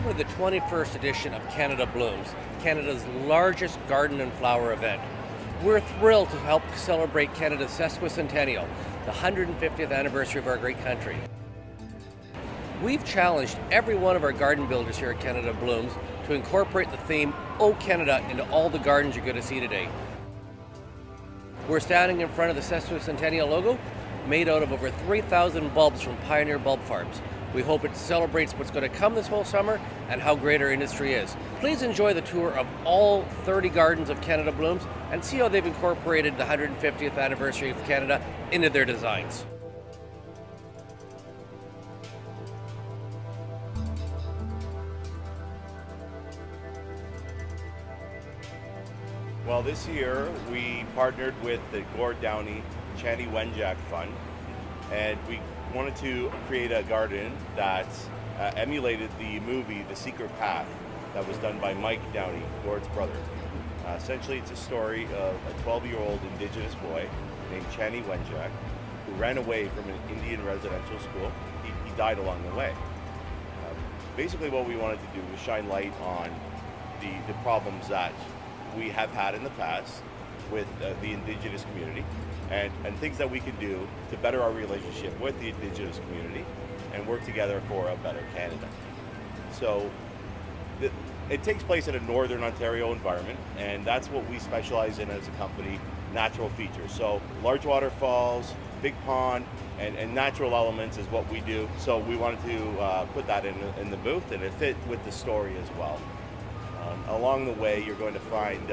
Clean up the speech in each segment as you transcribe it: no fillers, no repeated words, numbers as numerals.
Welcome to the 21st edition of Canada Blooms, Canada's largest garden and flower event. We're thrilled to help celebrate Canada's sesquicentennial, the 150th anniversary of our great country. We've challenged every one of our garden builders here at Canada Blooms to incorporate the theme, "Oh Canada," into all the gardens you're going to see today. We're standing in front of the sesquicentennial logo, made out of over 3,000 bulbs from Pioneer Bulb Farms. We hope it celebrates what's going to come this whole summer and how great our industry is. Please enjoy the tour of all 30 gardens of Canada Blooms and see how they've incorporated the 150th anniversary of Canada into their designs. Well, this year we partnered with the Gord Downie Chani Wenjack Fund, and we wanted to create a garden that emulated the movie The Secret Path that was done by Mike Downie, Gord's brother. Essentially, it's a story of a 12-year-old Indigenous boy named Chani Wenjack who ran away from an Indian residential school. He died along the way. Basically, what we wanted to do was shine light on the problems that we have had in the past with the Indigenous community and things that we can do to better our relationship with the Indigenous community and work together for a better Canada. So it takes place in a Northern Ontario environment, and that's what we specialize in as a company, natural features. So large waterfalls, big pond, and natural elements is what we do. So we wanted to put that in the booth, and it fit with the story as well. Along the way, you're going to find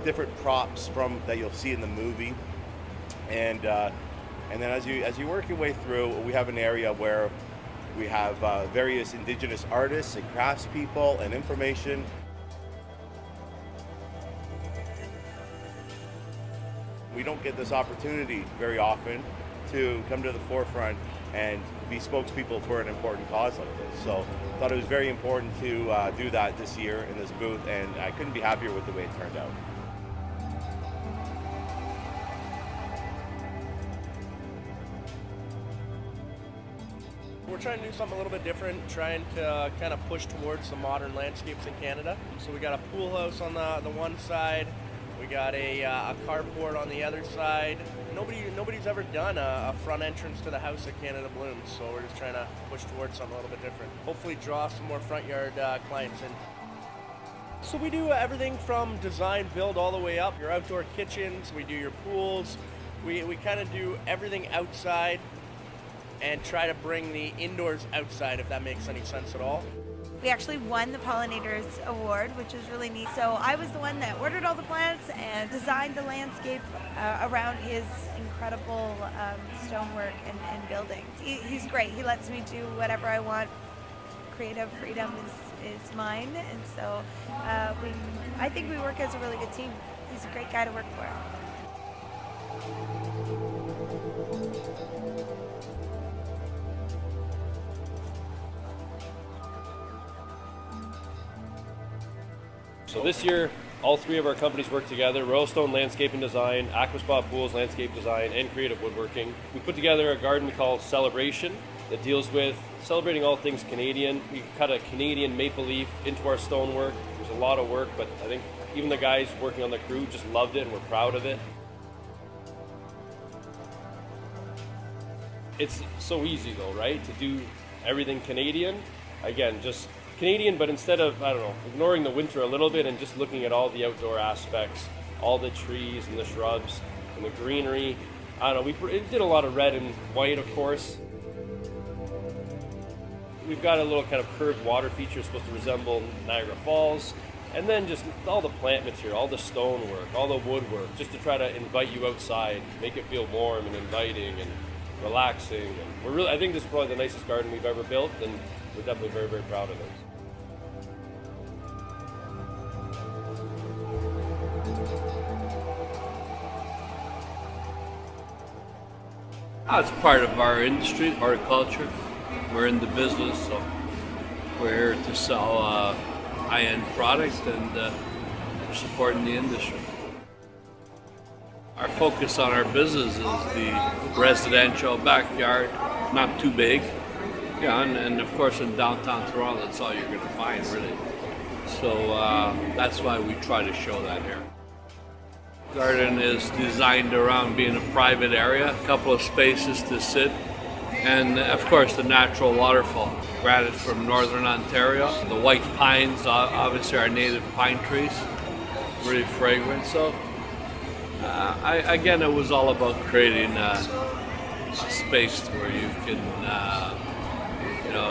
different props that you'll see in the movie, and then as you work your way through, we have an area where we have various Indigenous artists and craftspeople and information. We don't get this opportunity very often to come to the forefront and be spokespeople for an important cause like this. So I thought it was very important to do that this year in this booth, and I couldn't be happier with the way it turned out. We're trying to do something a little bit different, trying to kind of push towards the modern landscapes in Canada. So we got a pool house on the one side, we got a carport on the other side. Nobody's ever done a front entrance to the house at Canada Blooms, so we're just trying to push towards something a little bit different. Hopefully draw some more front yard clients in. So we do everything from design build all the way up. Your outdoor kitchens, we do your pools. We kind of do everything outside and try to bring the indoors outside, if that makes any sense at all. We actually won the Pollinators Award, which was really neat. So I was the one that ordered all the plants and designed the landscape around his incredible stonework and building. He's great. He lets me do whatever I want. Creative freedom is mine, and so I think we work as a really good team. He's a great guy to work for. So this year, all three of our companies work together: Royal Stone Landscaping Design, Aquaspa Pools Landscape Design, and Creative Woodworking. We put together a garden we call Celebration that deals with celebrating all things Canadian. We cut a Canadian maple leaf into our stonework. It was a lot of work, but I think even the guys working on the crew just loved it and were proud of it. It's so easy though, right? To do everything Canadian. Again, just Canadian, but instead of, ignoring the winter a little bit and just looking at all the outdoor aspects, all the trees and the shrubs and the greenery. We did a lot of red and white, of course. We've got a little kind of curved water feature supposed to resemble Niagara Falls. And then just all the plant material, all the stonework, all the woodwork, just to try to invite you outside, make it feel warm and inviting and relaxing. And I think this is probably the nicest garden we've ever built, and we're definitely very, very proud of it. It's part of our industry, horticulture. We're in the business, so we're here to sell high-end products, and we're supporting the industry. Our focus on our business is the residential backyard, not too big, Yeah, and of course in downtown Toronto, that's all you're going to find, really. So that's why we try to show that here. Garden is designed around being a private area, a couple of spaces to sit, and of course the natural waterfall. Granted from northern Ontario, the white pines, obviously our native pine trees, really fragrant. So again, it was all about creating a space where you can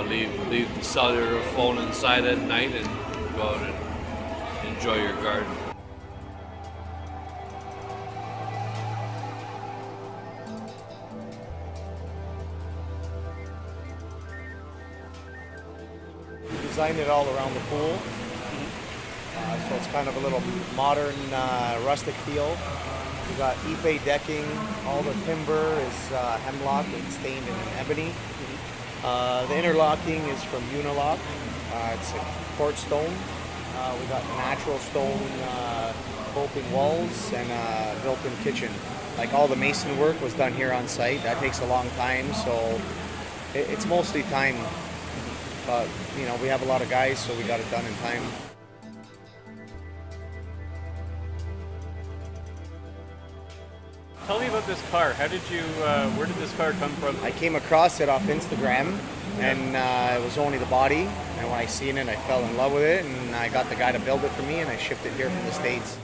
leave the cellular phone inside at night and go out and enjoy your garden. Designed it all around the pool, so it's kind of a little modern, rustic feel. We got Ipe decking. All the timber is hemlock and stained in ebony. The interlocking is from Unilock. It's a quartz stone. We got natural stone coping walls and a built-in kitchen. Like all the mason work was done here on site. That takes a long time, so it's mostly time. But we have a lot of guys, so we got it done in time. Tell me about this car. Where did this car come from? I came across it off Instagram, and it was only the body. And when I seen it, I fell in love with it, and I got the guy to build it for me, and I shipped it here from the States.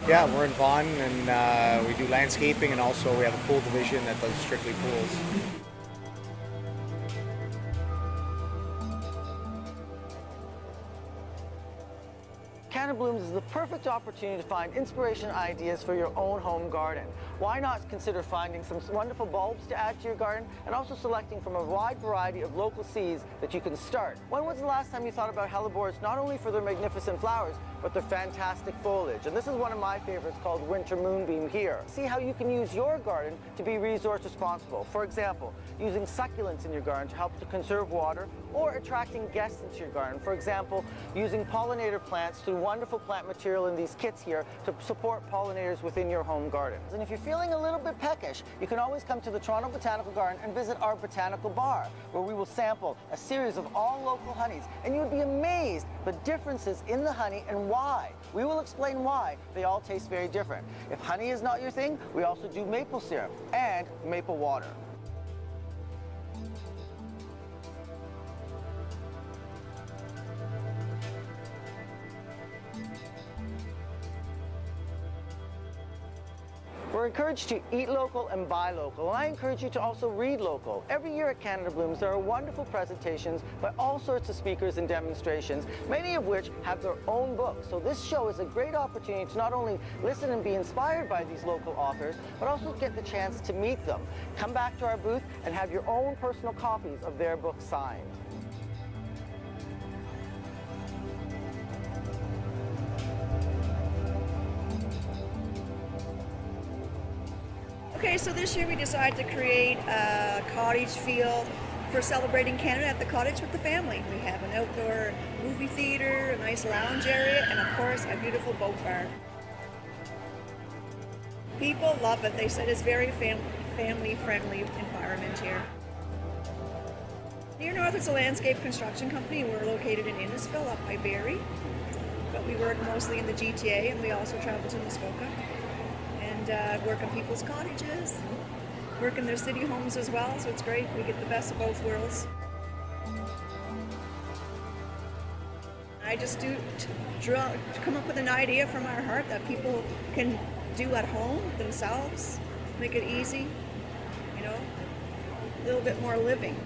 Yeah, we're in Vaughan, and we do landscaping, and also we have a pool division that does strictly pools. Canada Blooms is the perfect opportunity to find inspiration and ideas for your own home garden. Why not consider finding some wonderful bulbs to add to your garden and also selecting from a wide variety of local seeds that you can start. When was the last time you thought about hellebores not only for their magnificent flowers, but their fantastic foliage? And this is one of my favorites called Winter Moonbeam here. See how you can use your garden to be resource responsible. For example, using succulents in your garden to help to conserve water, or attracting guests into your garden. For example, using pollinator plants through wonderful plant material in these kits here to support pollinators within your home gardens. And if you're feeling a little bit peckish, you can always come to the Toronto Botanical Garden and visit our botanical bar, where we will sample a series of all local honeys, and you would be amazed the differences in the honey and why. We will explain why they all taste very different. If honey is not your thing, we also do maple syrup and maple water. We're encouraged to eat local and buy local, and I encourage you to also read local. Every year at Canada Blooms, there are wonderful presentations by all sorts of speakers and demonstrations, many of which have their own books. So this show is a great opportunity to not only listen and be inspired by these local authors, but also get the chance to meet them. Come back to our booth and have your own personal copies of their books signed. Okay, so this year we decided to create a cottage feel for celebrating Canada at the cottage with the family. We have an outdoor movie theater, a nice lounge area, and of course a beautiful boat bar. People love it. They said it's very family-friendly environment here. Near North is a landscape construction company. We're located in Innisfil, up by Barrie, but we work mostly in the GTA, and we also travel to Muskoka. And work on people's cottages, work in their city homes as well, so it's great. We get the best of both worlds. I just come up with an idea from our heart that people can do at home themselves, make it easy, a little bit more living.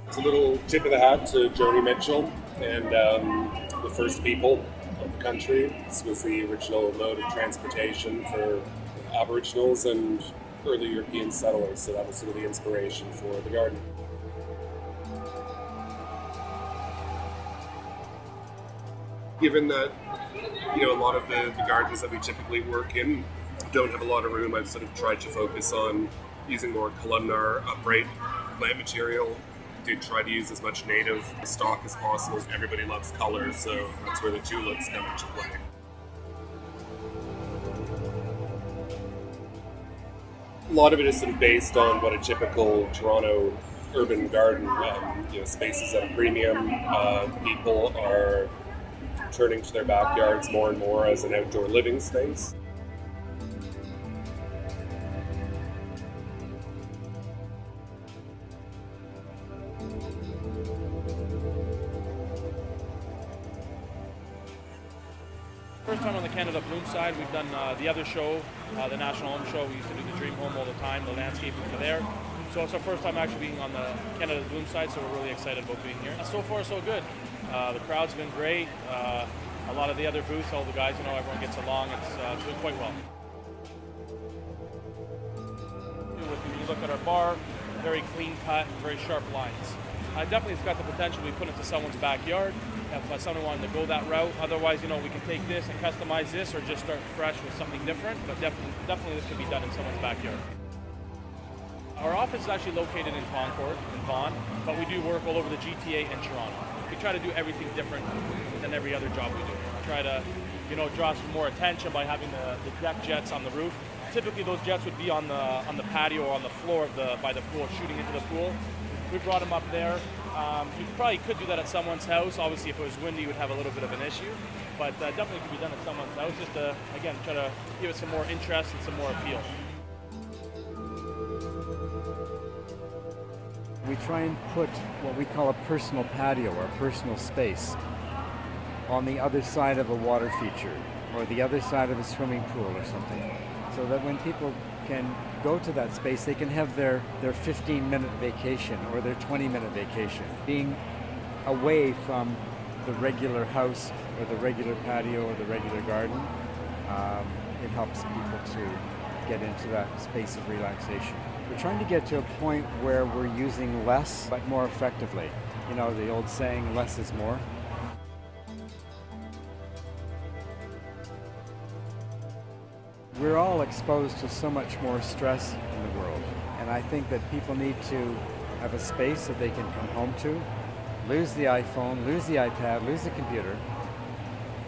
It's a little tip of the hat to Joni Mitchell and the first people of the country. This was the original mode of transportation for Aboriginals and early European settlers, so that was sort of the inspiration for the garden. Given that, a lot of the gardens that we typically work in don't have a lot of room, I've sort of tried to focus on using more columnar, upright plant material did try to use as much native stock as possible. Everybody loves colors, so that's where the tulips come into play. A lot of it is sort of based on what a typical Toronto urban garden, spaces at a premium. People are turning to their backyards more and more as an outdoor living space. First time on the Canada Bloom side. We've done the other show, the National Home Show. We used to do the Dream Home all the time, the landscaping for there. So it's our first time actually being on the Canada Bloom side, so we're really excited about being here. So far, so good. The crowd's been great. A lot of the other booths, all the guys, everyone gets along. It's doing quite well. When you look at our bar, very clean cut, very sharp lines. Definitely it's got the potential to be put into someone's backyard if someone wanted to go that route. Otherwise, we can take this and customize this or just start fresh with something different, but definitely this can be done in someone's backyard. Our office is actually located in Concord, in Vaughan, but we do work all over the GTA and Toronto. We try to do everything different than every other job we do. We try to, draw some more attention by having the deck jets on the roof. Typically those jets would be on the patio or on the floor by the pool, shooting into the pool. We brought them up there. You probably could do that at someone's house. Obviously, if it was windy, you would have a little bit of an issue. But definitely could be done at someone's house, just to, again, try to give it some more interest and some more appeal. We try and put what we call a personal patio or personal space on the other side of a water feature or the other side of a swimming pool or something, so that when people can go to that space, they can have their 15-minute vacation or their 20-minute vacation. Being away from the regular house or the regular patio or the regular garden, it helps people to get into that space of relaxation. We're trying to get to a point where we're using less but more effectively. The old saying, less is more. We're all exposed to so much more stress in the world, and I think that people need to have a space that they can come home to, lose the iPhone, lose the iPad, lose the computer,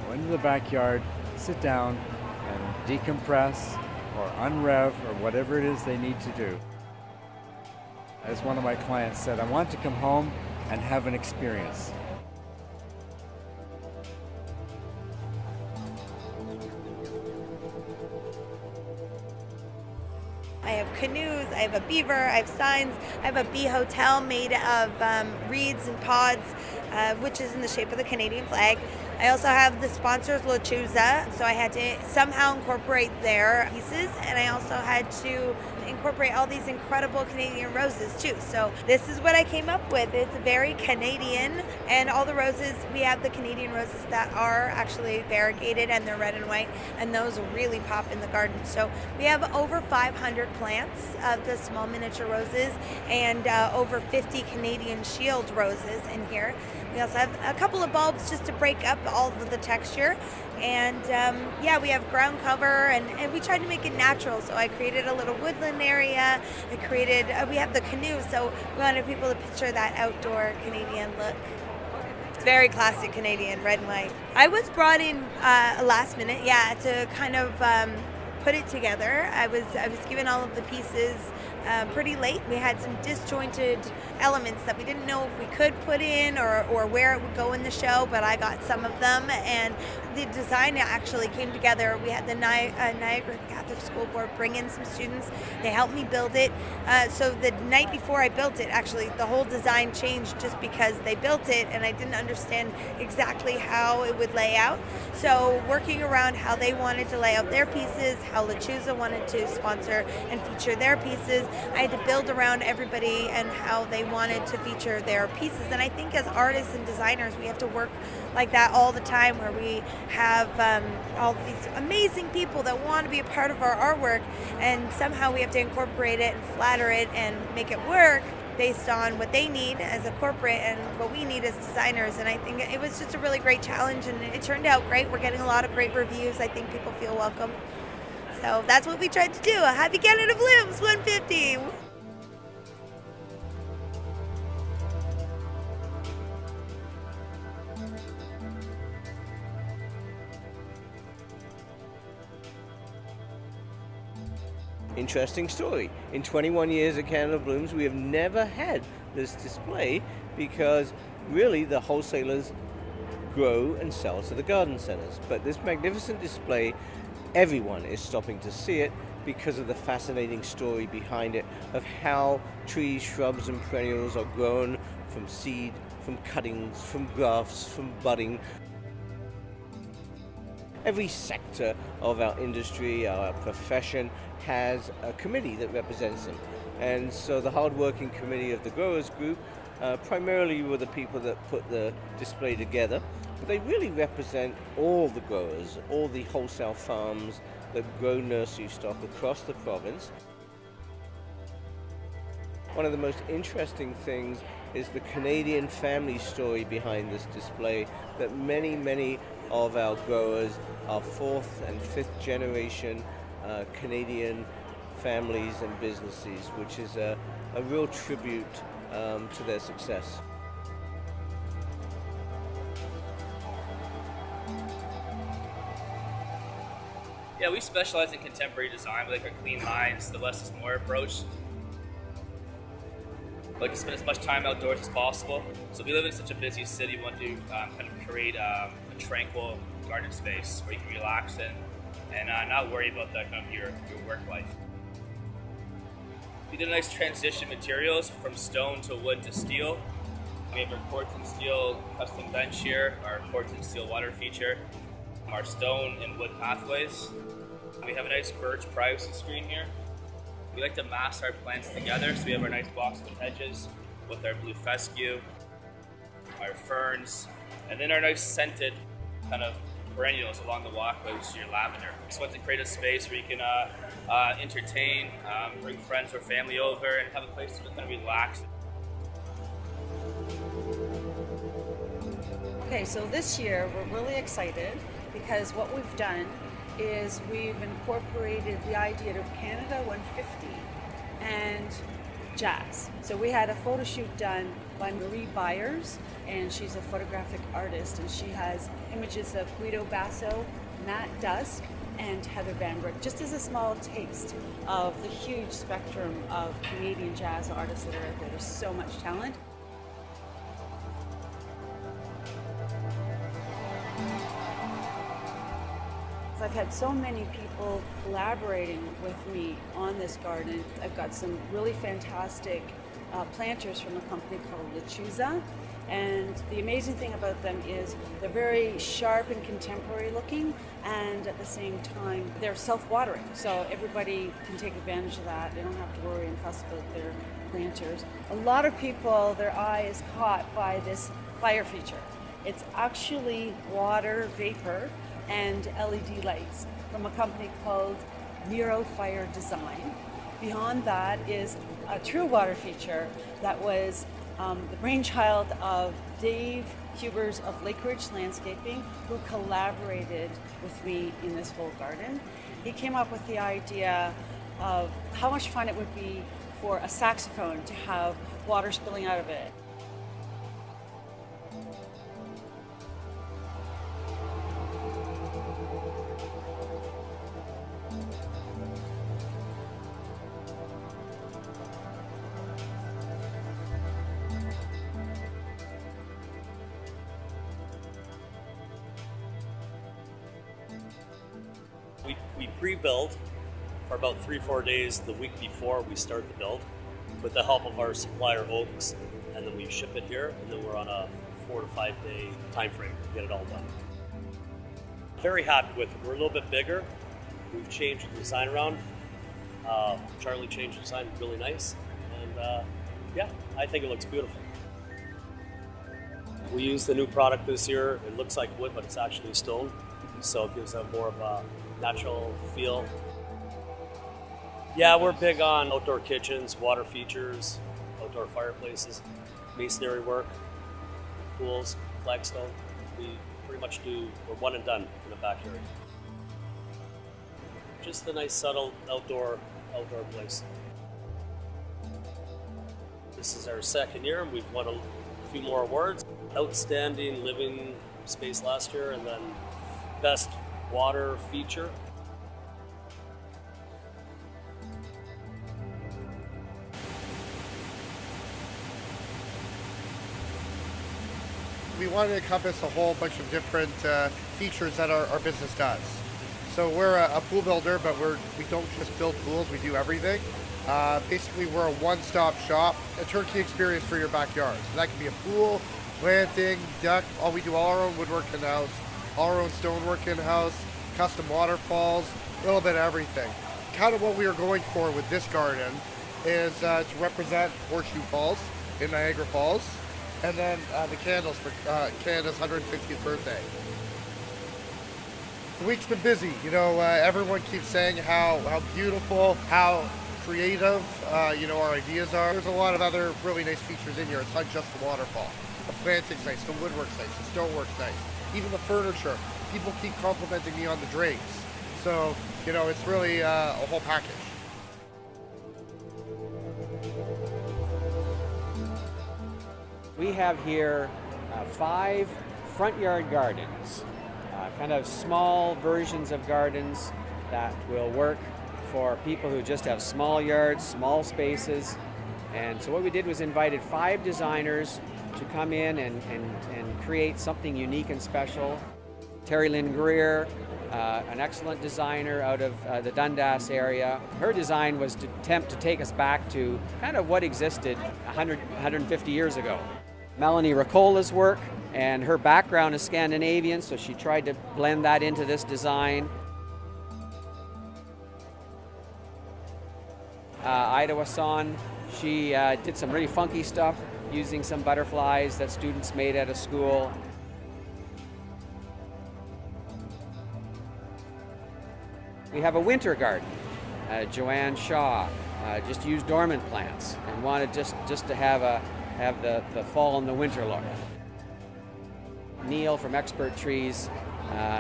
go into the backyard, sit down and decompress or unrev or whatever it is they need to do. As one of my clients said, I want to come home and have an experience. I have canoes, I have a beaver, I have signs, I have a bee hotel made of reeds and pods, which is in the shape of the Canadian flag. I also have the sponsors Lechuza, so I had to somehow incorporate their pieces, and I also had to incorporate all these incredible Canadian roses too. So this is what I came up with. It's very Canadian, and all the roses, we have the Canadian roses that are actually variegated and they're red and white, and those really pop in the garden. So we have over 500 plants of the small miniature roses and over 50 Canadian shield roses in here. We also have a couple of bulbs just to break up all of the texture. And we have ground cover, and we tried to make it natural. So I created a little woodland area. We have the canoe, so we wanted people to picture that outdoor Canadian look. It's very classic Canadian, red and white. I was brought in last minute, to kind of put it together. I was given all of the pieces pretty late. We had some disjointed elements that we didn't know if we could put in or where it would go in the show, but I got some of them, and the design actually came together. We had the Niagara Catholic School Board bring in some students. They helped me build it. So the night before I built it, actually, the whole design changed just because they built it, and I didn't understand exactly how it would lay out. So working around how they wanted to lay out their pieces, how Lechuza wanted to sponsor and feature their pieces, I had to build around everybody and how they wanted to feature their pieces. And I think as artists and designers, we have to work like that all the time, where we have all these amazing people that want to be a part of our artwork, and somehow we have to incorporate it and flatter it and make it work based on what they need as a corporate and what we need as designers. And I think it was just a really great challenge, and it turned out great. We're getting a lot of great reviews. I think people feel welcome. So that's what we tried to do. A happy Canada Blooms 150. interesting story. In 21 years at Canada Blooms, we have never had this display because really the wholesalers grow and sell to the garden centers. But this magnificent display, everyone is stopping to see it because of the fascinating story behind it of how trees, shrubs, and perennials are grown from seed, from cuttings, from grafts, from budding. Every sector of our industry, our profession, has a committee that represents them. And so the hard-working committee of the Growers Group primarily were the people that put the display together, but they really represent all the growers, all the wholesale farms that grow nursery stock across the province. One of the most interesting things is the Canadian family story behind this display, that many of our growers are fourth and fifth generation Canadian families and businesses, which is a real tribute to their success. Yeah, we specialize in contemporary design with like our clean lines, the less is more approach. We like to spend as much time outdoors as possible. So we live in such a busy city, we want to kind of create a tranquil garden space where you can relax in and not worry about that kind of your work life. We did a nice transition materials from stone to wood to steel. We have our quartz and steel custom bench here, our quartz and steel water feature, our stone and wood pathways. We have a nice birch privacy screen here. We like to mass our plants together, so we have our nice box of hedges with our blue fescue, our ferns, and then our nice scented kind of perennials along the walkways, your lavender. Just want to create a space where you can entertain, bring friends or family over, and have a place to kind of relax. Okay, so this year we're really excited because what we've done is we've incorporated the idea of Canada 150 and jazz. So we had a photo shoot done by Marie Byers, and she's a photographic artist, and she has images of Guido Basso, Matt Dusk, and Heather Van Brook, just as a small taste of the huge spectrum of Canadian jazz artists that are out there. There's so much talent. I've had so many people collaborating with me on this garden. I've got some really fantastic planters from a company called Lechuza, and the amazing thing about them is they're very sharp and contemporary looking, and at the same time they're self-watering, so everybody can take advantage of that. They don't have to worry and fuss about their planters. A lot of people, their eye is caught by this fire feature. It's actually water vapor and LED lights from a company called Miro Fire Design. Beyond that is a true water feature that was the brainchild of Dave Hubers of Lake Ridge Landscaping, who collaborated with me in this whole garden. He came up with the idea of how much fun it would be for a saxophone to have water spilling out of it. We pre-build for about 3-4 days the week before we start the build with the help of our supplier Oaks, and then we ship it here, and then we're on a 4 to 5 day time frame to get it all done. Very happy with it. We're a little bit bigger. We've changed the design around. Charlie changed the design, really nice, and yeah, I think it looks beautiful. We use the new product this year. It looks like wood, but it's actually stone, so it gives a more of a natural feel. Yeah, we're big on outdoor kitchens, water features, outdoor fireplaces, masonry work, pools, flagstone. We pretty much we're one and done in the backyard. Just a nice, subtle outdoor place. This is our second year, and we've won a few more awards. Outstanding living space last year, and then best water feature. we want to encompass a whole bunch of different features that our business does. So we're a pool builder, but we don't just build pools, we do everything. Basically, we're a one-stop shop, a turnkey experience for your backyard. So that can be a pool, planting, deck. We do all our own woodwork in-house, all our own stonework in-house, custom waterfalls, a little bit of everything. Kind of what we are going for with this garden is to represent Horseshoe Falls in Niagara Falls, and then the candles for Canada's 150th birthday. The week's been busy. Everyone keeps saying how beautiful, how creative, our ideas are. There's a lot of other really nice features in here. It's not just the waterfall. The planting's nice, the woodwork's nice, the stonework's nice. Even the furniture. People keep complimenting me on the drapes. So, it's really a whole package. We have here 5 front yard gardens, kind of small versions of gardens that will work for people who just have small yards, small spaces. And so what we did was invited 5 designers to come in and create something unique and special. Terry Lynn Greer, an excellent designer out of the Dundas area. Her design was to attempt to take us back to kind of what existed 150 years ago. Melanie Ricola's work, and her background is Scandinavian, so she tried to blend that into this design. Ida Wasson, she did some really funky stuff using some butterflies that students made at a school. We have a winter garden. Joanne Shaw just used dormant plants and wanted just to have the fall and the winter look. Neil from Expert Trees,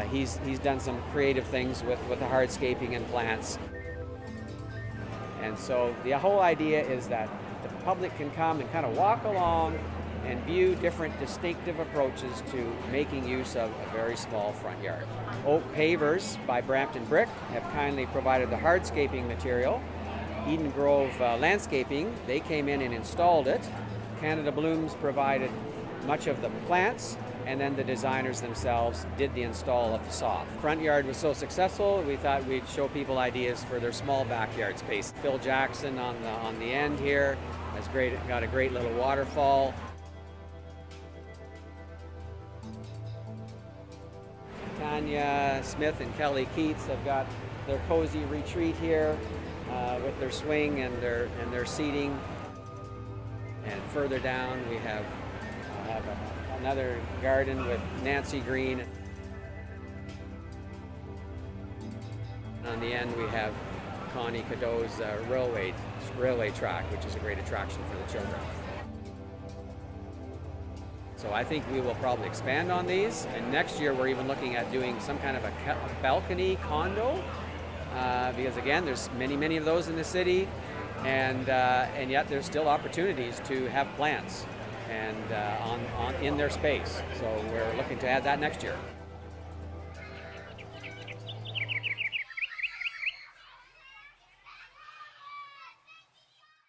he's done some creative things with the hardscaping and plants. And so the whole idea is that the public can come and kind of walk along and view different distinctive approaches to making use of a very small front yard. Oak Pavers by Brampton Brick have kindly provided the hardscaping material. Eden Grove Landscaping, they came in and installed it. Canada Blooms provided much of the plants, and then the designers themselves did the install of the soft. Front yard was so successful, we thought we'd show people ideas for their small backyard space. Phil Jackson on the end here has got a great little waterfall. Tanya Smith and Kelly Keats have got their cozy retreat here with their swing and their seating. And further down we have another garden with Nancy Green. On the end we have Connie Cadeau's railway track, which is a great attraction for the children. So I think we will probably expand on these, and next year we're even looking at doing some kind of a balcony condo, because again there's many of those in the city, and yet there's still opportunities to have plants and in their space. So we're looking to add that next year.